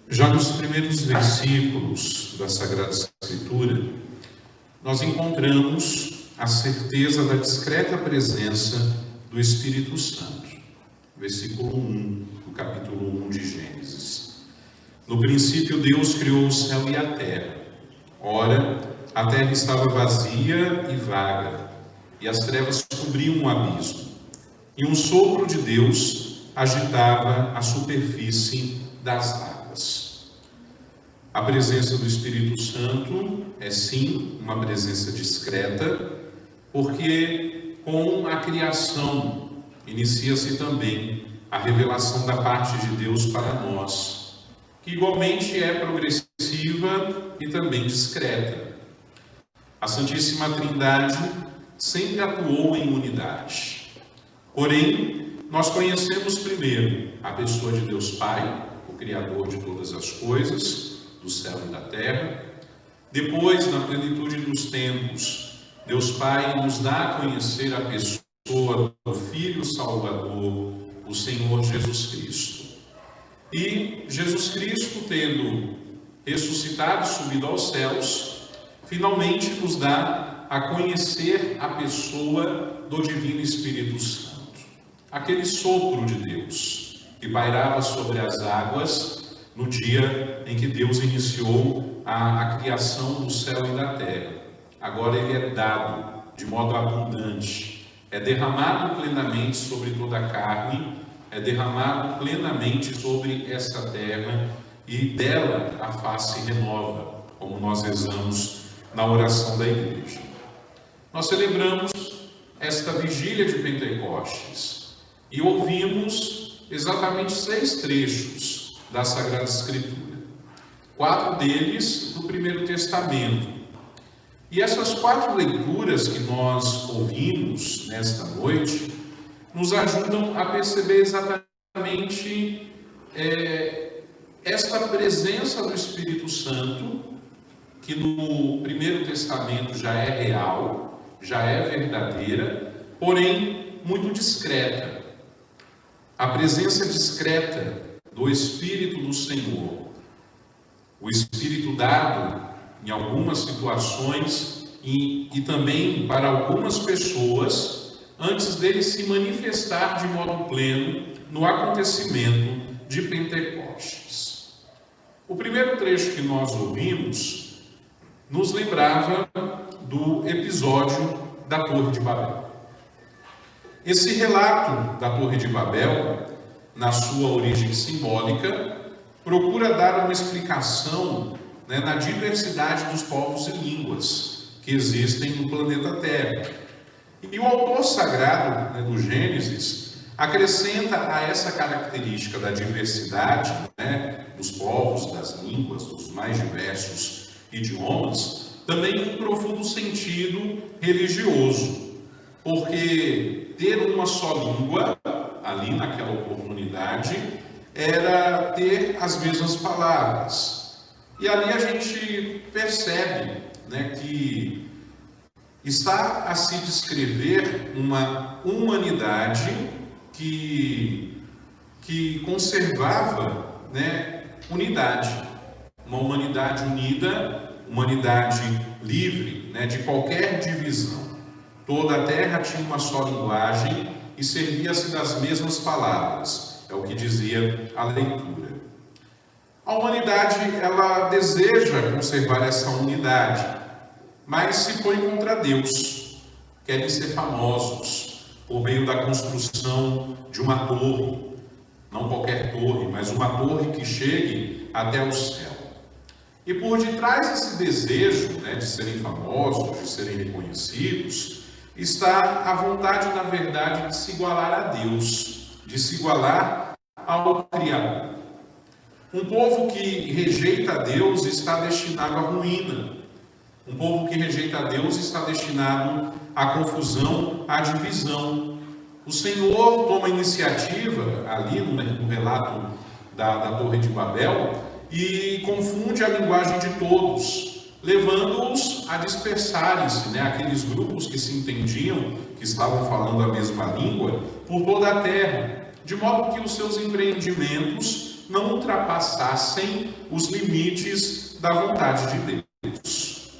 Já nos primeiros versículos da Sagrada Escritura, nós encontramos a certeza da discreta presença do Espírito Santo. Versículo 1 do capítulo 1 de Gênesis. No princípio, Deus criou o céu e a terra. Ora, a terra estava vazia e vaga, e as trevas cobriam o abismo. E um sopro de Deus agitava a superfície das águas. A presença do Espírito Santo é sim uma presença discreta, porque com a criação inicia-se também a revelação da parte de Deus para nós, que igualmente é progressiva e também discreta. A Santíssima Trindade sempre atuou em unidade. Porém, nós conhecemos primeiro a pessoa de Deus Pai, o Criador de todas as coisas, do céu e da terra. Depois, na plenitude dos tempos, Deus Pai nos dá a conhecer a pessoa do Filho Salvador, o Senhor Jesus Cristo. E Jesus Cristo, tendo ressuscitado e subido aos céus, finalmente nos dá a conhecer a pessoa do Divino Espírito Santo. Aquele sopro de Deus que pairava sobre as águas no dia em que Deus iniciou a criação do céu e da terra. Agora ele é dado de modo abundante, é derramado plenamente sobre toda a carne, é derramado plenamente sobre esta terra, e dela a face renova, como nós rezamos na oração da igreja. Nós celebramos esta vigília de Pentecostes e ouvimos exatamente 6 trechos da Sagrada Escritura, 4 deles do Primeiro Testamento. E essas 4 leituras que nós ouvimos nesta noite nos ajudam a perceber exatamente esta presença do Espírito Santo, que no Primeiro Testamento já é real, já é verdadeira, porém muito discreta. A presença discreta do Espírito do Senhor, o Espírito dado em algumas situações e também para algumas pessoas, antes dele se manifestar de modo pleno no acontecimento de Pentecostes. O primeiro trecho que nós ouvimos nos lembrava do episódio da Torre de Babel. Esse relato da Torre de Babel, na sua origem simbólica, procura dar uma explicação na diversidade dos povos e línguas que existem no planeta Terra. E o autor sagrado do Gênesis acrescenta a essa característica da diversidade dos povos, das línguas, dos mais diversos idiomas, também um profundo sentido religioso, porque ter uma só língua ali naquela oportunidade era ter as mesmas palavras. E ali a gente percebe que está a se descrever uma humanidade que conservava unidade, uma humanidade unida, humanidade livre de qualquer divisão. Toda a terra tinha uma só linguagem e servia-se das mesmas palavras, é o que dizia a leitura. A humanidade, ela deseja conservar essa unidade, mas se põe contra Deus. Querem ser famosos por meio da construção de uma torre, não qualquer torre, mas uma torre que chegue até o céu. E por detrás desse desejo de serem famosos, de serem reconhecidos, está a vontade, na verdade, de se igualar a Deus, de se igualar ao Criador. Um povo que rejeita a Deus está destinado à ruína. Um povo que rejeita a Deus está destinado à confusão, à divisão. O Senhor toma iniciativa ali no relato da Torre de Babel e confunde a linguagem de todos, levando-os a dispersarem-se, aqueles grupos que se entendiam, que estavam falando a mesma língua, por toda a terra, de modo que os seus empreendimentos não ultrapassassem os limites da vontade de Deus.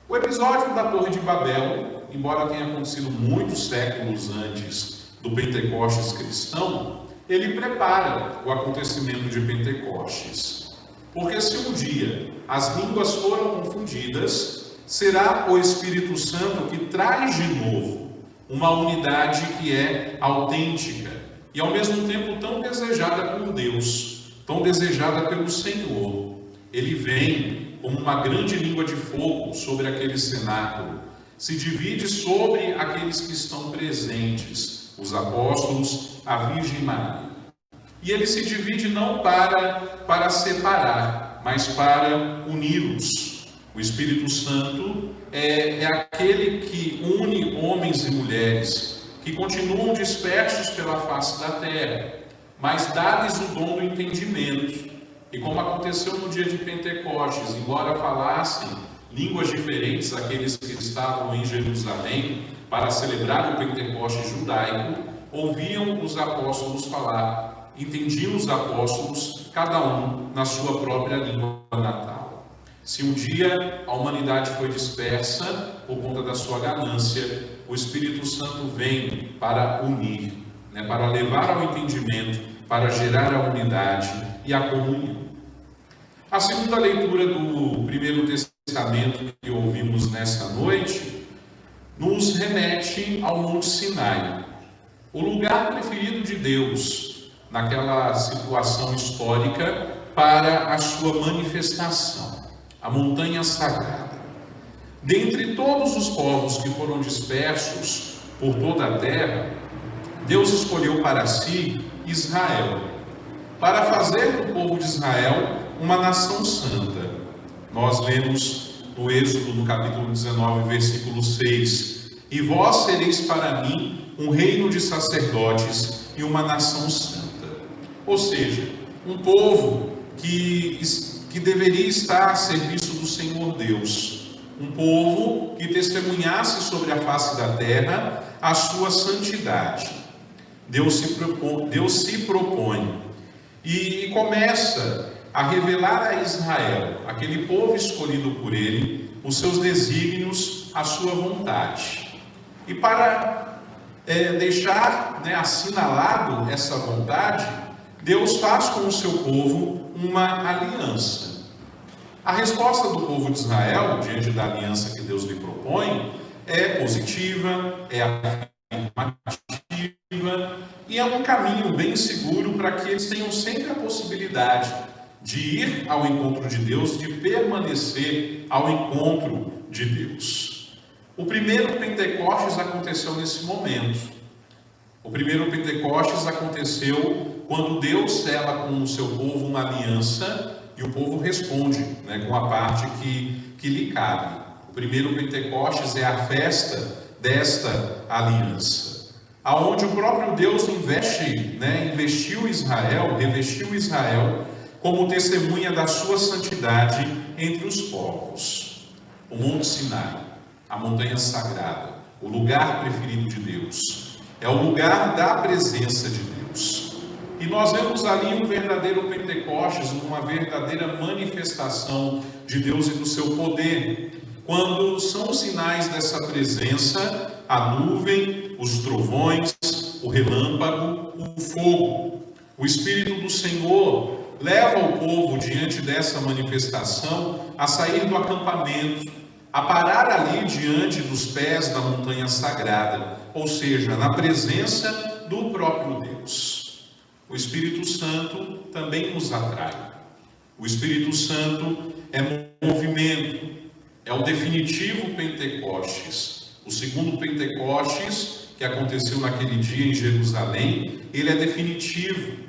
O episódio da Torre de Babel, embora tenha acontecido muitos séculos antes do Pentecostes cristão, ele prepara o acontecimento de Pentecostes. Porque se um dia as línguas foram confundidas, será o Espírito Santo que traz de novo uma unidade que é autêntica e ao mesmo tempo tão desejada por Deus, tão desejada pelo Senhor. Ele vem como uma grande língua de fogo sobre aquele cenáculo, se divide sobre aqueles que estão presentes, os apóstolos, a Virgem Maria. E ele se divide não para separar, mas para uni-los. O Espírito Santo é aquele que une homens e mulheres que continuam dispersos pela face da terra, mas dá-lhes o dom do entendimento. E como aconteceu no dia de Pentecostes, embora falassem línguas diferentes aqueles que estavam em Jerusalém para celebrar o Pentecostes judaico, ouviam os apóstolos falar, entendiam os apóstolos, cada um na sua própria língua natal. Se um dia a humanidade foi dispersa por conta da sua ganância, o Espírito Santo vem para unir, para levar ao entendimento, para gerar a unidade e a comunhão. A segunda leitura do Primeiro Testamento que ouvimos nesta noite nos remete ao Monte Sinai, o lugar preferido de Deus naquela situação histórica para a sua manifestação, a montanha sagrada. Dentre todos os povos que foram dispersos por toda a terra, Deus escolheu para si Israel, para fazer do povo de Israel uma nação santa. Nós lemos no Êxodo, no capítulo 19, versículo 6: E vós sereis para mim um reino de sacerdotes e uma nação santa. Ou seja, um povo que deveria estar a serviço do Senhor Deus. Um povo que testemunhasse sobre a face da terra a sua santidade. Deus se propõe e começa a revelar a Israel, aquele povo escolhido por ele, os seus desígnios, a sua vontade. E para deixar assinalado essa vontade, Deus faz com o seu povo uma aliança. A resposta do povo de Israel, diante da aliança que Deus lhe propõe, é positiva, é afirmativa e é um caminho bem seguro para que eles tenham sempre a possibilidade de ir ao encontro de Deus, de permanecer ao encontro de Deus. O primeiro Pentecostes aconteceu nesse momento. O primeiro Pentecostes aconteceu quando Deus sela com o seu povo uma aliança e o povo responde com a parte que lhe cabe. O primeiro Pentecostes é a festa desta aliança, aonde o próprio Deus revestiu Israel como testemunha da sua santidade entre os povos. O Monte Sinai, a montanha sagrada, o lugar preferido de Deus, é o lugar da presença de Deus. E nós vemos ali um verdadeiro Pentecostes, uma verdadeira manifestação de Deus e do seu poder, quando são os sinais dessa presença, a nuvem, os trovões, o relâmpago, o fogo. O Espírito do Senhor leva o povo diante dessa manifestação a sair do acampamento, a parar ali diante dos pés da montanha sagrada, ou seja, na presença do próprio Deus. O Espírito Santo também nos atrai. O Espírito Santo é movimento, é o definitivo Pentecostes. O segundo Pentecostes, que aconteceu naquele dia em Jerusalém, ele é definitivo.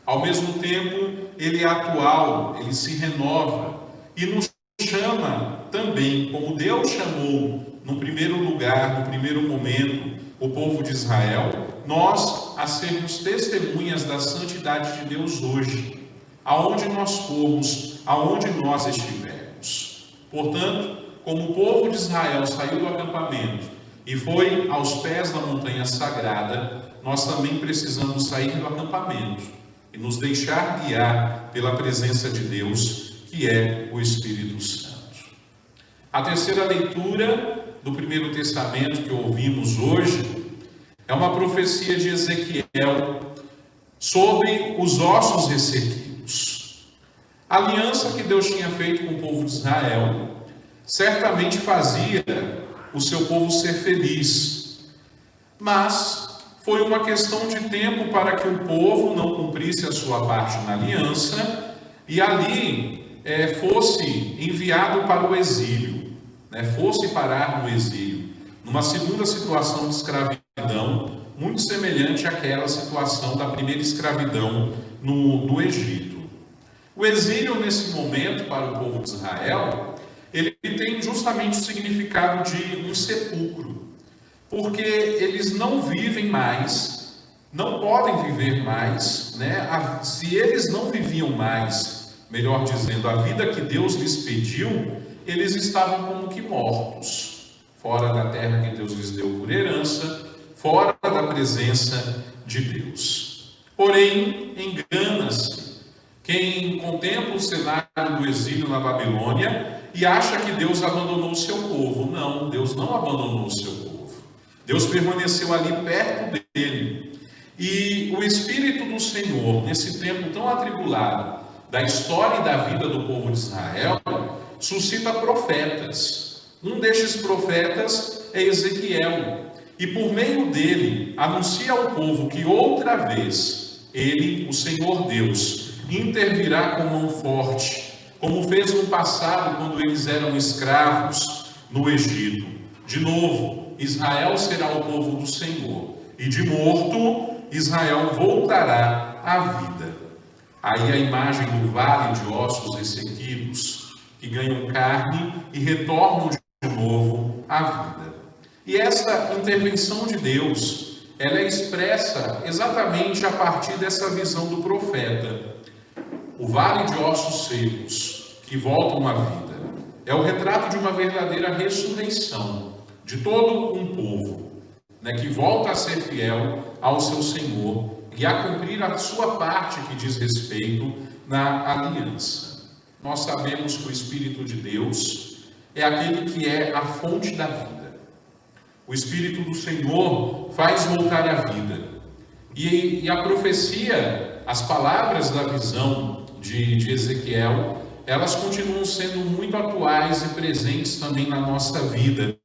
Ao mesmo tempo, ele é atual, ele se renova e nos chama também, como Deus chamou no primeiro lugar, no primeiro momento, o povo de Israel, nós a sermos testemunhas da santidade de Deus hoje, aonde nós formos, aonde nós estivermos. Portanto, como o povo de Israel saiu do acampamento e foi aos pés da montanha sagrada, nós também precisamos sair do acampamento e nos deixar guiar pela presença de Deus, que é o Espírito Santo. A terceira leitura do Primeiro Testamento que ouvimos hoje é uma profecia de Ezequiel sobre os ossos ressequidos. A aliança que Deus tinha feito com o povo de Israel certamente fazia o seu povo ser feliz, mas foi uma questão de tempo para que o povo não cumprisse a sua parte na aliança e ali fosse enviado para o exílio, fosse parar no exílio, numa segunda situação de escravidão, muito semelhante àquela situação da primeira escravidão no Egito. O exílio, nesse momento, para o povo de Israel, ele tem justamente o significado de um sepulcro, porque eles não vivem mais, não podem viver mais, se eles não viviam mais, melhor dizendo, a vida que Deus lhes pediu, eles estavam como que mortos, fora da terra que Deus lhes deu por herança, fora da presença de Deus. Porém, engana-se quem contempla o cenário do exílio na Babilônia e acha que Deus abandonou o seu povo. Não, Deus não abandonou o seu povo. Deus permaneceu ali perto dele. E o Espírito do Senhor, nesse tempo tão atribulado da história e da vida do povo de Israel, suscita profetas. Um destes profetas é Ezequiel. E por meio dele, anuncia ao povo que outra vez, ele, o Senhor Deus, intervirá com mão forte, como fez no passado quando eles eram escravos no Egito. De novo, Israel será o povo do Senhor. E de morto, Israel voltará à vida. Aí a imagem do vale de ossos ressequidos, que ganham carne e retornam de novo à vida. E essa intervenção de Deus, ela é expressa exatamente a partir dessa visão do profeta. O vale de ossos secos, que voltam à vida, é o retrato de uma verdadeira ressurreição de todo um povo, que volta a ser fiel ao seu Senhor e a cumprir a sua parte que diz respeito na aliança. Nós sabemos que o Espírito de Deus é aquele que é a fonte da vida. O Espírito do Senhor faz voltar a vida. E a profecia, as palavras da visão de Ezequiel, elas continuam sendo muito atuais e presentes também na nossa vida.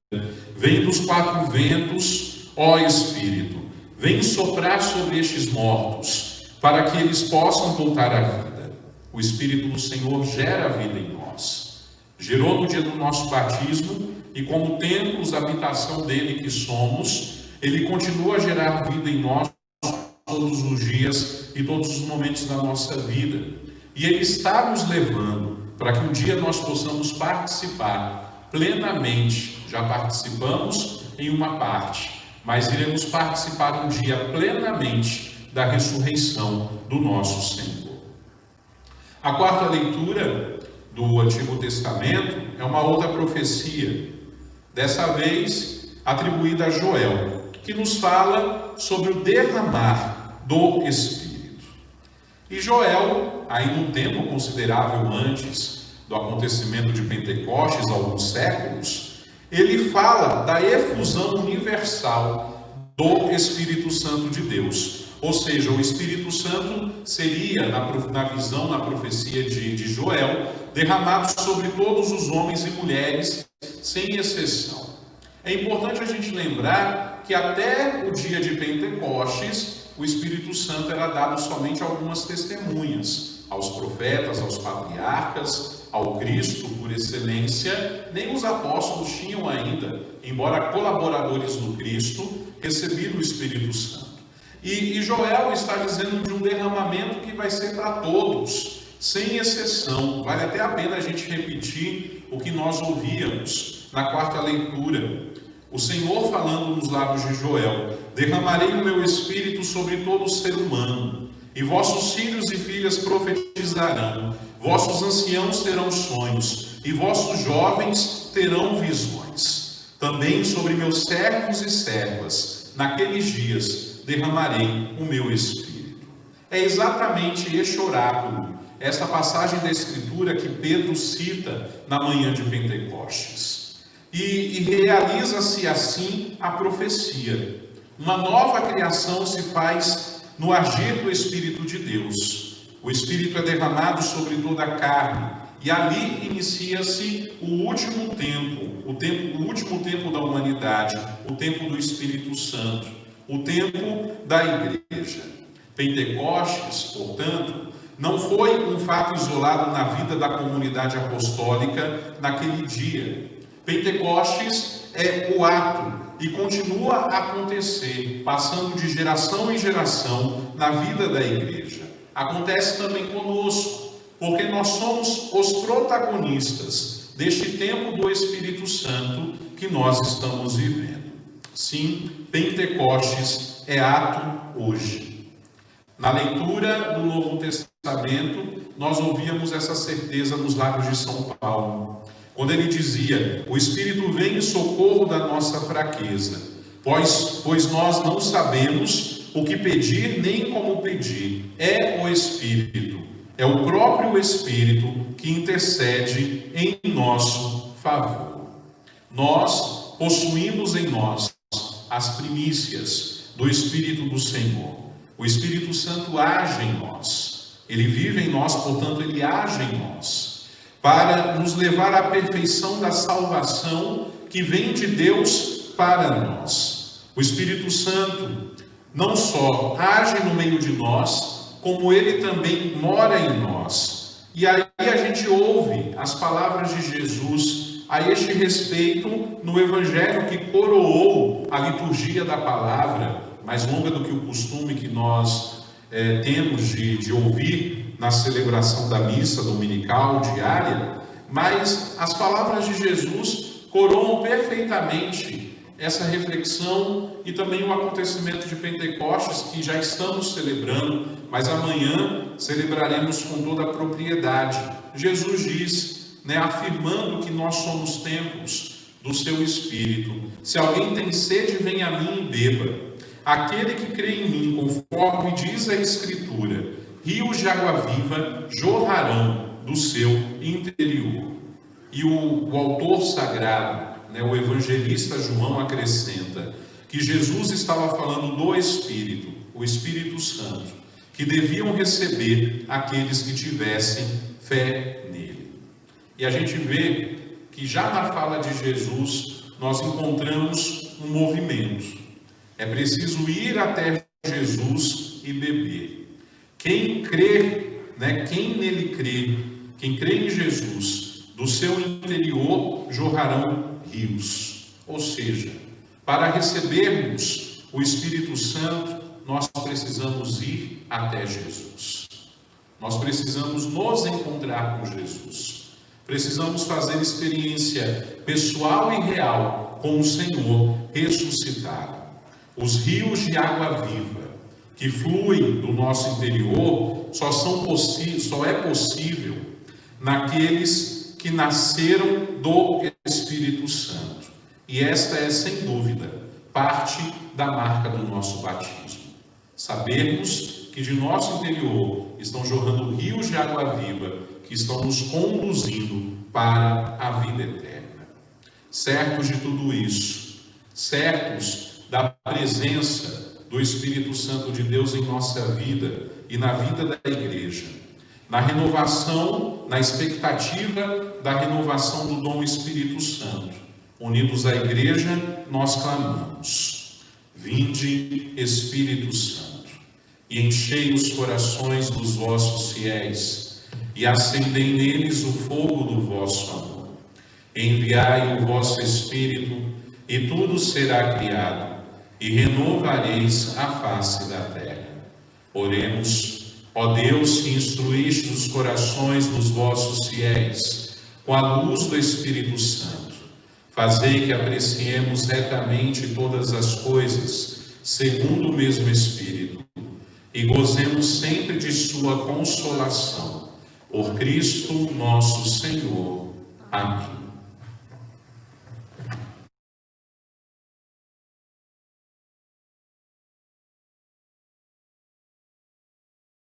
Vem dos quatro ventos, ó Espírito, vem soprar sobre estes mortos, para que eles possam voltar à vida. O Espírito do Senhor gera a vida em nós. Gerou no dia do nosso batismo, e como templos, habitação dele que somos, ele continua a gerar vida em nós todos os dias e todos os momentos da nossa vida. E ele está nos levando para que um dia nós possamos participar plenamente. Já participamos em uma parte, mas iremos participar um dia plenamente da ressurreição do nosso Senhor. A quarta leitura do Antigo Testamento é uma outra profecia, dessa vez atribuída a Joel, que nos fala sobre o derramar do Espírito. E Joel, aí num tempo considerável antes do acontecimento de Pentecostes, alguns séculos, ele fala da efusão universal do Espírito Santo de Deus. Ou seja, o Espírito Santo seria, na visão, na profecia de Joel, derramado sobre todos os homens e mulheres, sem exceção. É importante a gente lembrar que até o dia de Pentecostes, o Espírito Santo era dado somente a algumas testemunhas, aos profetas, aos patriarcas, ao Cristo por excelência. Nem os apóstolos tinham ainda, embora colaboradores do Cristo, recebido o Espírito Santo. E Joel está dizendo de um derramamento que vai ser para todos, sem exceção. Vale até a pena a gente repetir o que nós ouvíamos na quarta leitura. O Senhor falando nos lábios de Joel: derramarei o meu espírito sobre todo ser humano, e vossos filhos e filhas profetizarão, vossos anciãos terão sonhos, e vossos jovens terão visões. Também sobre meus servos e servas, naqueles dias, derramarei o meu espírito. É exatamente este oráculo, esta passagem da Escritura que Pedro cita na manhã de Pentecostes. E realiza-se assim a profecia. Uma nova criação se faz no agir do Espírito de Deus. O Espírito é derramado sobre toda a carne, e ali inicia-se o último tempo da humanidade, o tempo do Espírito Santo, o tempo da igreja. Pentecostes, portanto, não foi um fato isolado na vida da comunidade apostólica naquele dia. Pentecostes é o ato e continua a acontecer, passando de geração em geração na vida da igreja. Acontece também conosco, porque nós somos os protagonistas deste tempo do Espírito Santo que nós estamos vivendo. Sim, Pentecostes é ato hoje. Na leitura do Novo Testamento, nós ouvíamos essa certeza nos lábios de São Paulo, quando ele dizia: o Espírito vem em socorro da nossa fraqueza, pois nós não sabemos o que pedir nem como pedir. É o Espírito, é o próprio Espírito que intercede em nosso favor. Nós possuímos em nós as primícias do Espírito do Senhor. O Espírito Santo age em nós, ele vive em nós, portanto ele age em nós, para nos levar à perfeição da salvação que vem de Deus para nós. O Espírito Santo não só age no meio de nós, como ele também mora em nós. E aí a gente ouve as palavras de Jesus a este respeito no Evangelho que coroou a liturgia da palavra, mais longa do que o costume que nós temos de ouvir na celebração da missa dominical diária, mas as palavras de Jesus coroam perfeitamente essa reflexão e também o acontecimento de Pentecostes que já estamos celebrando, mas amanhã celebraremos com toda a propriedade. Jesus diz, afirmando que nós somos templos do seu Espírito: se alguém tem sede, venha a mim e beba. Aquele que crê em mim, conforme diz a Escritura, rios de água viva jorrarão do seu interior. E o autor sagrado, o evangelista João, acrescenta que Jesus estava falando do Espírito, o Espírito Santo, que deviam receber aqueles que tivessem fé nele. E a gente vê que já na fala de Jesus nós encontramos um movimento. É preciso ir até Jesus e beber. Quem crê, quem nele crê, quem crê em Jesus, do seu interior jorrarão rios. Ou seja, para recebermos o Espírito Santo, nós precisamos ir até Jesus. Nós precisamos nos encontrar com Jesus. Precisamos fazer experiência pessoal e real com o Senhor ressuscitado. Os rios de água viva que fluem do nosso interior só é possível naqueles que nasceram do Espírito Santo. E esta é, sem dúvida, parte da marca do nosso batismo. Sabermos que de nosso interior estão jorrando rios de água viva que estão nos conduzindo para a vida eterna. Certos de tudo isso, certos da presença do Espírito Santo de Deus em nossa vida e na vida da igreja, na renovação, na expectativa da renovação do dom Espírito Santo, unidos à igreja, nós clamamos: vinde, Espírito Santo, e enchei os corações dos vossos fiéis, e acendei neles o fogo do vosso amor. Enviai o vosso Espírito, e tudo será criado, e renovareis a face da terra. Oremos. Ó Deus, que instruíste os corações dos vossos fiéis com a luz do Espírito Santo, fazei que apreciemos retamente todas as coisas, segundo o mesmo Espírito, e gozemos sempre de sua consolação. Por Cristo nosso Senhor. Amém.